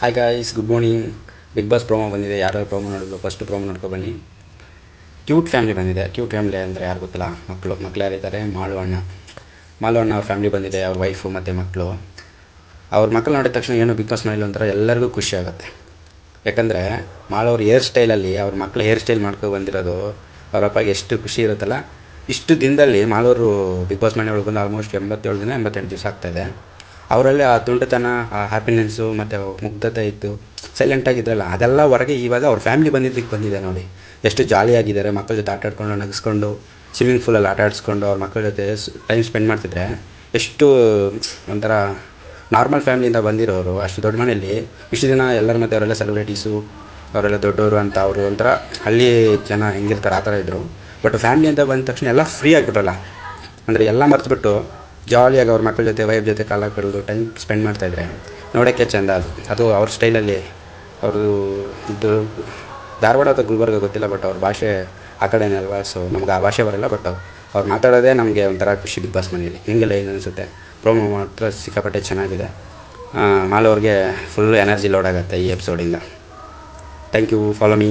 Hi guys, good morning. Bigg Boss promo ಬಂದಿದೆ. ಯಾರು promo ನೋಡೋದು? ಫಸ್ಟ್ ಪ್ರೋಮೋ ನೋಡ್ಕೊಬನ್ನಿ. ಕ್ಯೂಟ್ ಫ್ಯಾಮಿಲಿ ಬಂದಿದೆ. ಕ್ಯೂಟ್ ಫ್ಯಾಮಿಲಿ ಅಂದರೆ ಯಾರು ಗೊತ್ತಿಲ್ಲ. ಮಕ್ಕಳು ಯಾರಿದ್ದಾರೆ? ಮಾಳು ಅಣ್ಣ ಅವ್ರ ಫ್ಯಾಮಿಲಿ ಬಂದಿದೆ. ಅವ್ರ ವೈಫು ಮತ್ತು ಮಕ್ಕಳು. ಅವ್ರ ಮಕ್ಕಳು ನೋಡಿದ ತಕ್ಷಣ ಏನು ಬಿಗ್ ಬಾಸ್ ಮನೇಲಿ ಒಂಥರ ಎಲ್ಲರಿಗೂ ಖುಷಿ ಆಗುತ್ತೆ. ಯಾಕಂದರೆ ಅವ್ರ ಹೇರ್ ಸ್ಟೈಲಲ್ಲಿ ಅವ್ರ ಮಕ್ಕಳು ಹೇರ್ ಸ್ಟೈಲ್ ಮಾಡ್ಕೊಂಡು ಬಂದಿರೋದು ಅವ್ರ ಅಪ್ಪಗೆ ಎಷ್ಟು ಖುಷಿ ಇರುತ್ತಲ್ಲ. ಇಷ್ಟು ದಿನದಲ್ಲಿ ಮಾಳವರು ಬಿಗ್ ಬಾಸ್ ಮನೆ ಒಳಗೆ ಬಂದು ಆಲ್ಮೋಸ್ಟ್ 87 ದಿನ 88 ದಿವಸ ಆಗ್ತಾಯಿದೆ. ಅವರಲ್ಲಿ ಆ ತುಂಟತನ, ಆ ಹ್ಯಾಪಿನೆಸ್ಸು ಮತ್ತು ಮುಗ್ಧತೆ ಇತ್ತು, ಸೈಲೆಂಟಾಗಿದ್ರಲ್ಲ, ಅದೆಲ್ಲ ಹೊರಗೆ ಇವಾಗ ಅವ್ರ ಫ್ಯಾಮಿಲಿ ಬಂದಿದೆ ನೋಡಿ. ಎಷ್ಟು ಜಾಲಿಯಾಗಿದ್ದಾರೆ. ಮಕ್ಕಳ ಜೊತೆ ಆಟ ಆಡ್ಕೊಂಡು, ನಗಿಸ್ಕೊಂಡು, ಸ್ವಿಮ್ಮಿಂಗ್ ಪೂಲಲ್ಲಿ ಆಟ ಆಡಿಸ್ಕೊಂಡು ಅವ್ರ ಮಕ್ಕಳ ಜೊತೆ ಟೈಮ್ ಸ್ಪೆಂಡ್ ಮಾಡ್ತಿದ್ರೆ ಎಷ್ಟು ಒಂಥರ ನಾರ್ಮಲ್ ಫ್ಯಾಮಿಲಿಯಿಂದ ಬಂದಿರೋರು ಅಷ್ಟು ದೊಡ್ಡ ಮನೆಯಲ್ಲಿ ಇಷ್ಟು ದಿನ ಎಲ್ಲರ ಮಧ್ಯೆ ಅವರೆಲ್ಲ ಸೆಲೆಬ್ರಿಟೀಸು, ಅವರೆಲ್ಲ ದೊಡ್ಡವರು ಅಂತ ಅವರು ಒಂಥರ ಹಳ್ಳಿ ಜನ ಹೆಂಗಿರ್ತಾರೆ ಆ ಥರ ಇದ್ದರು. ಬಟ್ ಫ್ಯಾಮಿಲಿ ಅಂತ ಬಂದ ತಕ್ಷಣ ಎಲ್ಲ ಫ್ರೀ ಆಗಿಬಿಟ್ರಲ್ಲ. ಅಂದರೆ ಎಲ್ಲ ಮರೆತುಬಿಟ್ಟು ಜಾಲಿಯಾಗಿ ಅವ್ರ ಮಕ್ಕಳ ಜೊತೆ ವೈಫ್ ಜೊತೆ ಕಾಲ ಕಳೆದು ಟೈಮ್ ಸ್ಪೆಂಡ್ ಮಾಡ್ತಾಯಿದ್ರೆ ನೋಡೋಕ್ಕೆ ಚೆಂದ. ಅದು ಅವ್ರ ಸ್ಟೈಲಲ್ಲಿ. ಅವ್ರದ್ದು ಇದು ಧಾರವಾಡ ಅಥವಾ ಗುಲ್ಬರ್ಗ ಗೊತ್ತಿಲ್ಲ, ಬಟ್ ಅವ್ರ ಭಾಷೆ ಆ ಕಡೆನೇ ಅಲ್ವಾ. ಸೊ ನಮ್ಗೆ ಆ ಭಾಷೆ ಬರೋಲ್ಲ, ಬಟ್ ಅವ್ರು ಮಾತಾಡೋದೇ ನಮಗೆ ಒಂಥರ ಖುಷಿ ಬಿಗ್ ಬಾಸ್ ಮನೆಯಲ್ಲಿ. ನಿಮಗೆಲ್ಲ ಏನು ಅನಿಸುತ್ತೆ? ಪ್ರೋಮೋ ಮಾತ್ರ ಸಿಕ್ಕಾಪಟ್ಟೆ ಚೆನ್ನಾಗಿದೆ. ಮಾಲ್ ಅವ್ರಿಗೆ ಫುಲ್ ಎನರ್ಜಿ ಲೋಡ್ ಆಗುತ್ತೆ ಈ ಎಪಿಸೋಡಿಂದ. Thank you, follow me.